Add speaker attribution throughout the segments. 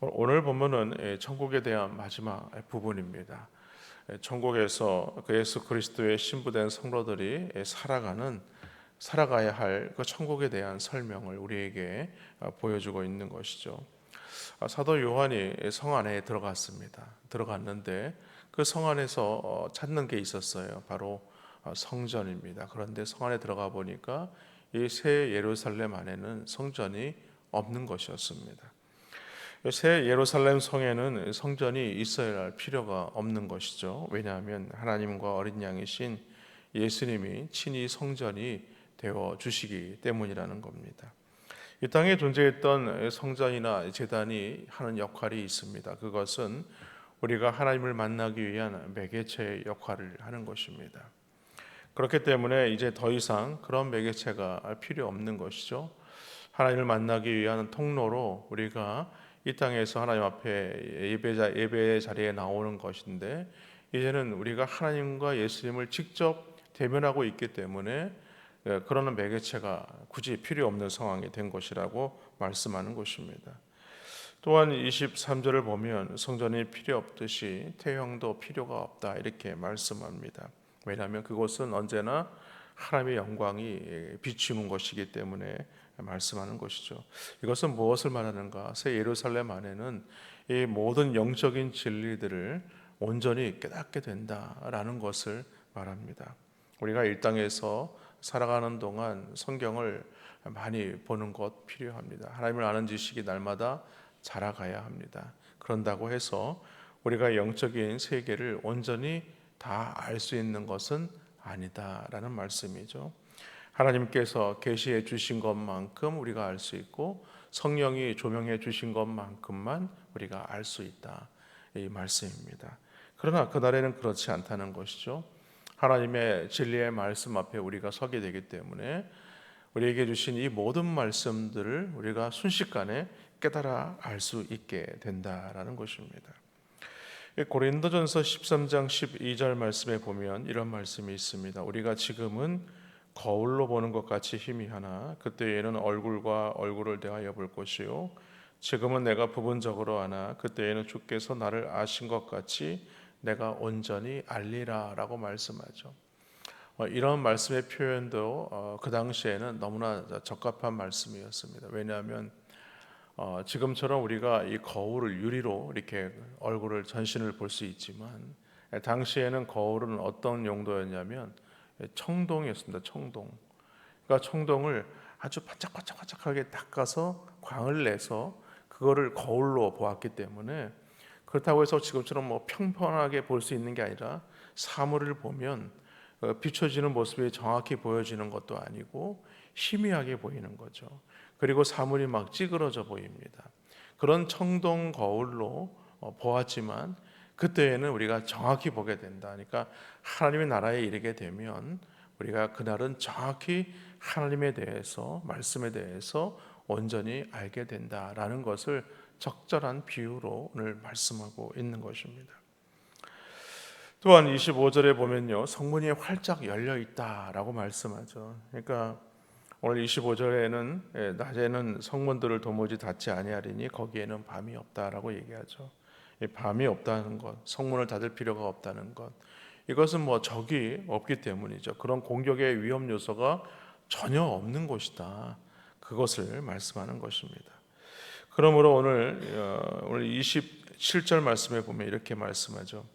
Speaker 1: 오늘 본문은 천국에 대한 마지막 부분입니다. 천국에서 그 예수 그리스도의 신부된 성도들이 살아가야 할 그 천국에 대한 설명을 우리에게 보여주고 있는 것이죠. 사도 요한이 성 안에 들어갔는데 그 성 안에서 찾는 게 있었어요. 바로 성전입니다. 그런데 성 안에 들어가 보니까 이 새 예루살렘 안에는 성전이 없는 것이었습니다. 새 예루살렘 성에는 성전이 있어야 할 필요가 없는 것이죠. 왜냐하면 하나님과 어린 양이신 예수님이 친히 성전이 되어 주시기 때문이라는 겁니다. 이 땅에 존재했던 성전이나 제단이 하는 역할이 있습니다. 그것은 우리가 하나님을 만나기 위한 매개체의 역할을 하는 것입니다. 그렇기 때문에 이제 더 이상 그런 매개체가 필요 없는 것이죠. 하나님을 만나기 위한 통로로 우리가 이 땅에서 하나님 앞에 예배의 자리에 나오는 것인데, 이제는 우리가 하나님과 예수님을 직접 대면하고 있기 때문에 그러는 매개체가 굳이 필요 없는 상황이 된 것이라고 말씀하는 것입니다. 또한 23절을 보면 성전이 필요 없듯이 태형도 필요가 없다 이렇게 말씀합니다. 왜냐하면 그곳은 언제나 하나님의 영광이 비추는 것이기 때문에 말씀하는 것이죠. 이것은 무엇을 말하는가? 새 예루살렘 안에는 이 모든 영적인 진리들을 온전히 깨닫게 된다라는 것을 말합니다. 우리가 이 땅에서 살아가는 동안 성경을 많이 보는 것 필요합니다. 하나님을 아는 지식이 날마다 자라가야 합니다. 그런다고 해서 우리가 영적인 세계를 온전히 다 알 수 있는 것은 아니다라는 말씀이죠. 하나님께서 계시해 주신 것만큼 우리가 알 수 있고 성령이 조명해 주신 것만큼만 우리가 알 수 있다, 이 말씀입니다. 그러나 그날에는 그렇지 않다는 것이죠. 하나님의 진리의 말씀 앞에 우리가 서게 되기 때문에 우리에게 주신 이 모든 말씀들을 우리가 순식간에 깨달아 알 수 있게 된다라는 것입니다. 고린도전서 13장 12절 말씀에 보면 이런 말씀이 있습니다. 우리가 지금은 거울로 보는 것 같이 희미하나 그때에는 얼굴과 얼굴을 대하여 볼 것이요 지금은 내가 부분적으로 아나 그때에는 주께서 나를 아신 것 같이 내가 온전히 알리라 라고 말씀하죠. 이런 말씀의 표현도 그 당시에는 너무나 적합한 말씀이었습니다. 왜냐하면 지금처럼 우리가 이 거울을 유리로 이렇게 얼굴을 전신을 볼 수 있지만 당시에는 거울은 어떤 용도였냐면 청동이었습니다. 청동. 그러니까 청동을 아주 반짝반짝반짝하게 닦아서 광을 내서 그거를 거울로 보았기 때문에, 그렇다고 해서 지금처럼 뭐 평평하게 볼 수 있는 게 아니라 사물을 보면 비춰지는 모습이 정확히 보여지는 것도 아니고 희미하게 보이는 거죠. 그리고 사물이 막 찌그러져 보입니다. 그런 청동 거울로 보았지만 그때에는 우리가 정확히 보게 된다. 그러니까 하나님의 나라에 이르게 되면 우리가 그날은 정확히 하나님에 대해서, 말씀에 대해서 온전히 알게 된다라는 것을 적절한 비유로 오늘 말씀하고 있는 것입니다. 또한 25절에 보면요, 성문이 활짝 열려 있다라고 말씀하죠. 그러니까 오늘 25절에는 낮에는 성문들을 도무지 닫지 아니하리니 거기에는 밤이 없다라고 얘기하죠. 이 밤이 없다는 것, 성문을 닫을 필요가 없다는 것, 이것은 뭐 적이 없기 때문이죠. 그런 공격의 위험 요소가 전혀 없는 곳이다, 그것을 말씀하는 것입니다. 그러므로 오늘 27절 말씀에 보면 이렇게 말씀하죠.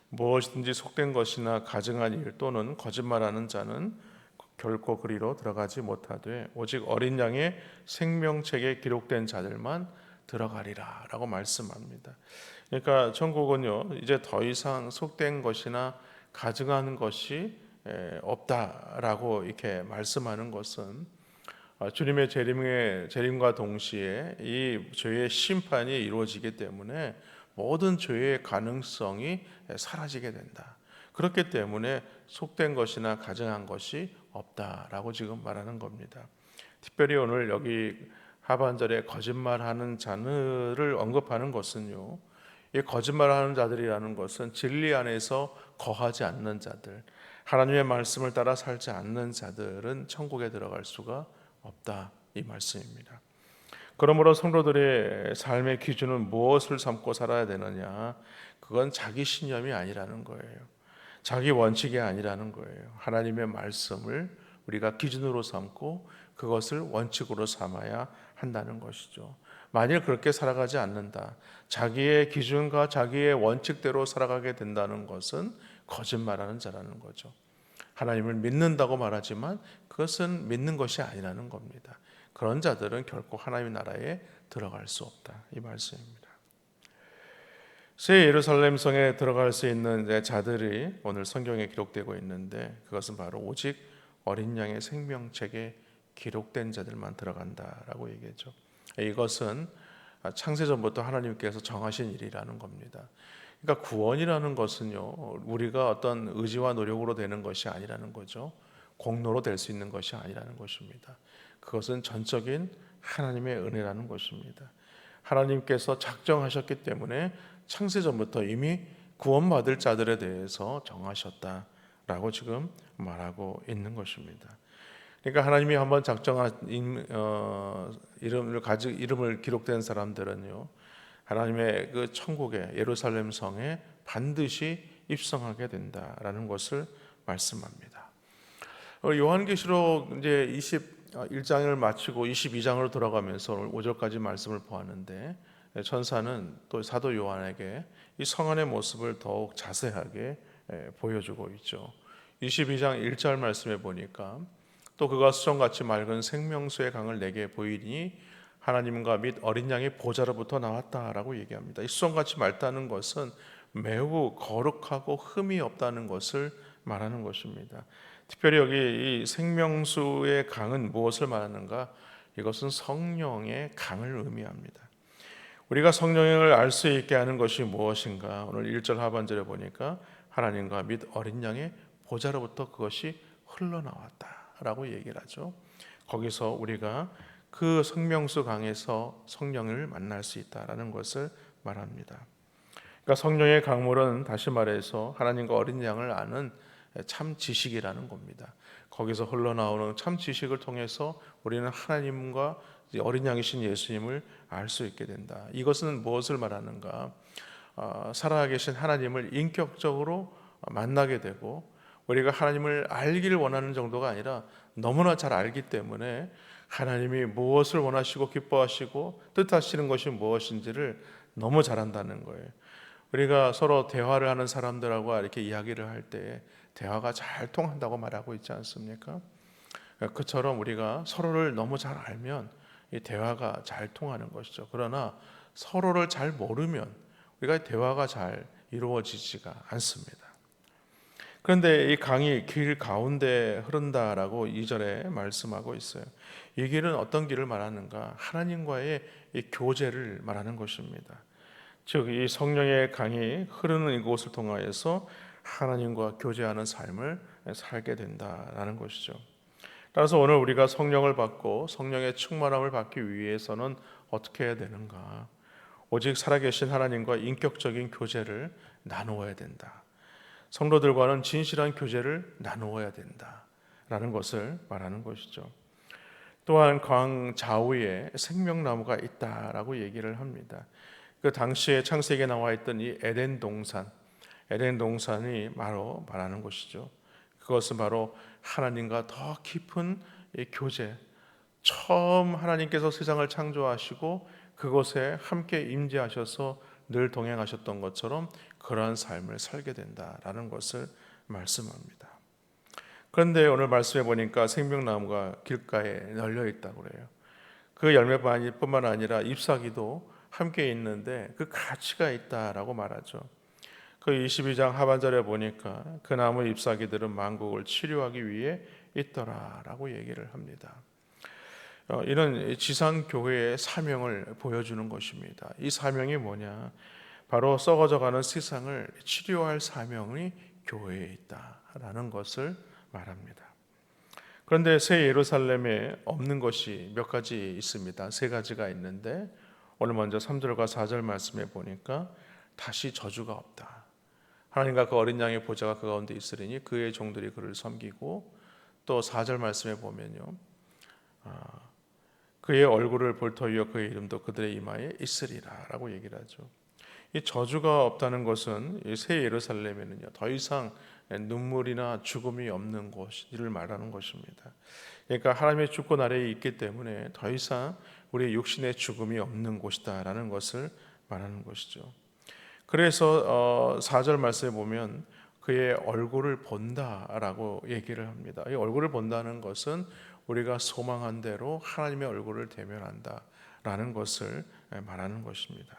Speaker 1: 무엇이든지 속된 것이나 가증한 일 또는 거짓말하는 자는 결코 그리로 들어가지 못하되 오직 어린 양의 생명책에 기록된 자들만 들어가리라 라고 말씀합니다. 그러니까 천국은요, 이제 더 이상 속된 것이나 가증하는 것이 없다라고 이렇게 말씀하는 것은 주님의 재림과 동시에 이 죄의 심판이 이루어지기 때문에 모든 죄의 가능성이 사라지게 된다. 그렇기 때문에 속된 것이나 가증한 것이 없다라고 지금 말하는 겁니다. 특별히 오늘 여기 하반절에 거짓말하는 자들을 언급하는 것은요, 이 거짓말하는 자들이라는 것은 진리 안에서 거하지 않는 자들, 하나님의 말씀을 따라 살지 않는 자들은 천국에 들어갈 수가 없다, 이 말씀입니다. 그러므로 성도들의 삶의 기준은 무엇을 삼고 살아야 되느냐? 그건 자기 신념이 아니라는 거예요. 자기 원칙이 아니라는 거예요. 하나님의 말씀을 우리가 기준으로 삼고 그것을 원칙으로 삼아야 한다는 것이죠. 만일 그렇게 살아가지 않는다, 자기의 기준과 자기의 원칙대로 살아가게 된다는 것은 거짓말하는 자라는 거죠. 하나님을 믿는다고 말하지만 그것은 믿는 것이 아니라는 겁니다. 그런 자들은 결코 하나님의 나라에 들어갈 수 없다, 이 말씀입니다. 새 예루살렘 성에 들어갈 수 있는 자들이 오늘 성경에 기록되고 있는데, 그것은 바로 오직 어린 양의 생명책에 기록된 자들만 들어간다라고 얘기했죠. 이것은 창세전부터 하나님께서 정하신 일이라는 겁니다. 그러니까 구원이라는 것은요, 우리가 어떤 의지와 노력으로 되는 것이 아니라는 거죠. 공로로 될 수 있는 것이 아니라는 것입니다. 그것은 전적인 하나님의 은혜라는 것입니다. 하나님께서 작정하셨기 때문에 창세전부터 이미 구원받을 자들에 대해서 정하셨다라고 지금 말하고 있는 것입니다. 그러니까 하나님이 한번 작정한 이름을 기록된 사람들은요, 하나님의 그 천국의 예루살렘 성에 반드시 입성하게 된다라는 것을 말씀합니다. 요한계시록 이제 21장을 마치고 22장으로 돌아가면서 오늘 5절까지 말씀을 보았는데, 천사는 또 사도 요한에게 이 성 안의 모습을 더욱 자세하게 보여주고 있죠. 22장 1절 말씀에 보니까 또 그가 수정같이 맑은 생명수의 강을 내게 보이니 하나님과 및 어린 양의 보좌로부터 나왔다라고 얘기합니다. 이 수정같이 맑다는 것은 매우 거룩하고 흠이 없다는 것을 말하는 것입니다. 특별히 여기 이 생명수의 강은 무엇을 말하는가? 이것은 성령의 강을 의미합니다. 우리가 성령을 알 수 있게 하는 것이 무엇인가? 오늘 1절 하반절에 보니까 하나님과 및 어린 양의 보좌로부터 그것이 흘러나왔다라고 얘기를 하죠. 거기서 우리가 그 생명수 강에서 성령을 만날 수 있다라는 것을 말합니다. 그러니까 성령의 강물은 다시 말해서 하나님과 어린 양을 아는 참 지식이라는 겁니다. 거기서 흘러나오는 참 지식을 통해서 우리는 하나님과 어린 양이신 예수님을 알 수 있게 된다. 이것은 무엇을 말하는가? 살아계신 하나님을 인격적으로 만나게 되고, 우리가 하나님을 알기를 원하는 정도가 아니라 너무나 잘 알기 때문에 하나님이 무엇을 원하시고 기뻐하시고 뜻하시는 것이 무엇인지를 너무 잘 안다는 거예요. 우리가 서로 대화를 하는 사람들하고 이렇게 이야기를 할 때 대화가 잘 통한다고 말하고 있지 않습니까? 그처럼 우리가 서로를 너무 잘 알면 이 대화가 잘 통하는 것이죠. 그러나 서로를 잘 모르면 우리가 대화가 잘 이루어지지가 않습니다. 그런데 이 강이 길 가운데 흐른다라고 2절에 말씀하고 있어요. 이 길은 어떤 길을 말하는가? 하나님과의 이 교제를 말하는 것입니다. 즉, 이 성령의 강이 흐르는 이곳을 통하여서 하나님과 교제하는 삶을 살게 된다라는 것이죠. 따라서 오늘 우리가 성령을 받고 성령의 충만함을 받기 위해서는 어떻게 해야 되는가? 오직 살아계신 하나님과 인격적인 교제를 나누어야 된다. 성도들과는 진실한 교제를 나누어야 된다라는 것을 말하는 것이죠. 또한 강 좌우에 생명나무가 있다라고 얘기를 합니다. 그 당시에 창세기에 나와 있던 이 에덴 동산이 바로 말하는 것이죠. 그것은 바로 하나님과 더 깊은 이 교제, 처음 하나님께서 세상을 창조하시고 그곳에 함께 임재하셔서 늘 동행하셨던 것처럼 그러한 삶을 살게 된다라는 것을 말씀합니다. 그런데 오늘 말씀해 보니까 생명나무가 길가에 널려 있다고 그래요. 그 열매뿐만 아니라 잎사귀도 함께 있는데 그 가치가 있다라고 말하죠. 그 22장 하반절에 보니까 그 나무 잎사귀들은 만국을 치료하기 위해 있더라라고 얘기를 합니다. 이는 지상교회의 사명을 보여주는 것입니다. 이 사명이 뭐냐? 바로 썩어져가는 세상을 치료할 사명이 교회에 있다라는 것을 말합니다. 그런데 새 예루살렘에 없는 것이 몇 가지 있습니다. 세 가지가 있는데 오늘 먼저 3절과 4절 말씀에 보니까 다시 저주가 없다. 하나님과 그 어린 양의 보좌가 그 가운데 있으리니 그의 종들이 그를 섬기고, 또 4절 말씀에 보면요, 그의 얼굴을 볼 터이요 그의 이름도 그들의 이마에 있으리라라고 얘기를 하죠. 이 저주가 없다는 것은 이 새 예루살렘에는요 더 이상 눈물이나 죽음이 없는 곳을 말하는 것입니다. 그러니까 하나님의 주권 아래에 있기 때문에 더 이상 우리의 육신의 죽음이 없는 곳이다라는 것을 말하는 것이죠. 그래서 4절 말씀에 보면 그의 얼굴을 본다라고 얘기를 합니다. 이 얼굴을 본다는 것은 우리가 소망한 대로 하나님의 얼굴을 대면한다라는 것을 말하는 것입니다.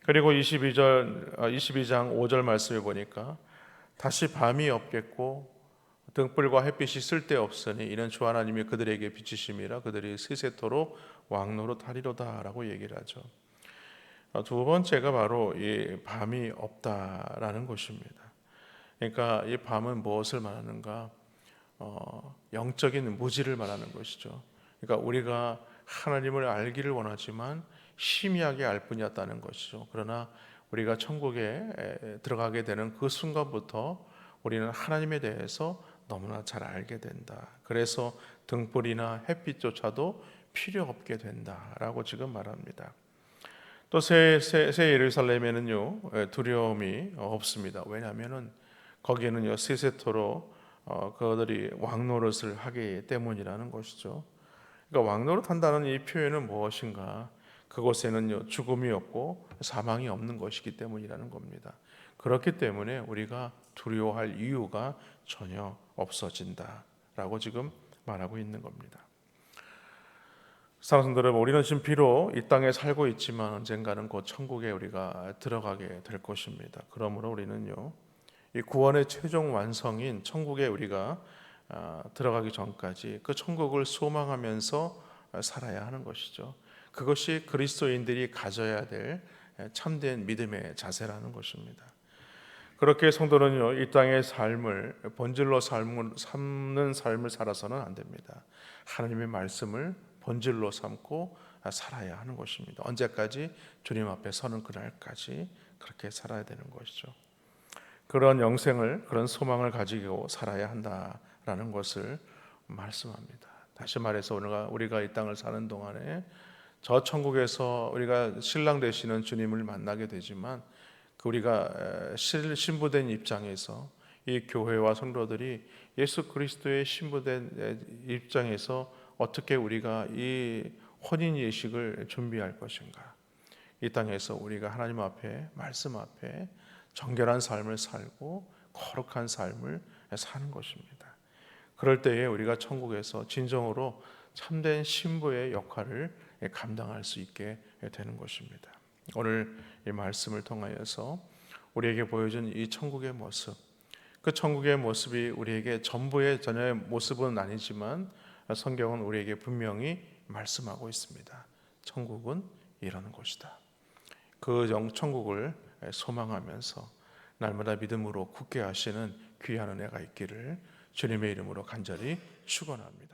Speaker 1: 그리고 22장 5절 말씀에 보니까 다시 밤이 없겠고 등불과 햇빛이 쓸데없으니 이는 주 하나님이 그들에게 비치심이라 그들이 세세토록 왕노로 타리로다라고 얘기를 하죠. 두 번째가 바로 이 밤이 없다라는 것입니다. 그러니까 이 밤은 무엇을 말하는가? 영적인 무지를 말하는 것이죠. 그러니까 우리가 하나님을 알기를 원하지만 희미하게 알 뿐이었다는 것이죠. 그러나 우리가 천국에 들어가게 되는 그 순간부터 우리는 하나님에 대해서 너무나 잘 알게 된다. 그래서 등불이나 햇빛조차도 필요 없게 된다라고 지금 말합니다. 또 새 예루살렘에는요 두려움이 없습니다. 왜냐하면은 거기에는요 세세토록 그들이 왕노릇을 하기 때문이라는 것이죠. 그러니까 왕노릇 한다는 이 표현은 무엇인가? 그곳에는요 죽음이 없고 사망이 없는 것이기 때문이라는 겁니다. 그렇기 때문에 우리가 두려워할 이유가 전혀 없어진다라고 지금 말하고 있는 겁니다. 사랑하는 여러분, 우리는 지금 비록 이 땅에 살고 있지만 언젠가는 곧 천국에 우리가 들어가게 될 것입니다. 그러므로 우리는요 이 구원의 최종 완성인 천국에 우리가 들어가기 전까지 그 천국을 소망하면서 살아야 하는 것이죠. 그것이 그리스도인들이 가져야 될 참된 믿음의 자세라는 것입니다. 그렇게 성도는요 이 땅의 삶을 본질로 삼는 삶을 살아서는 안 됩니다. 하나님의 말씀을 본질로 삼고 살아야 하는 것입니다. 언제까지? 주님 앞에 서는 그날까지 그렇게 살아야 되는 것이죠. 그런 영생을, 그런 소망을 가지고 살아야 한다라는 것을 말씀합니다. 다시 말해서 우리가 이 땅을 사는 동안에 저 천국에서 우리가 신랑 되시는 주님을 만나게 되지만 우리가 신부된 입장에서 이 교회와 성도들이 예수 그리스도의 신부된 입장에서 어떻게 우리가 이 혼인 예식을 준비할 것인가? 이 땅에서 우리가 하나님 앞에 말씀 앞에 정결한 삶을 살고 거룩한 삶을 사는 것입니다. 그럴 때에 우리가 천국에서 진정으로 참된 신부의 역할을 감당할 수 있게 되는 것입니다. 오늘 이 말씀을 통하여서 우리에게 보여준 이 천국의 모습, 그 천국의 모습이 우리에게 전부의 전혀의 모습은 아니지만 성경은 우리에게 분명히 말씀하고 있습니다. 천국은 이러는 곳이다. 그 천국을 소망하면서 날마다 믿음으로 굳게 하시는 귀한 은혜가 있기를 주님의 이름으로 간절히 축원합니다.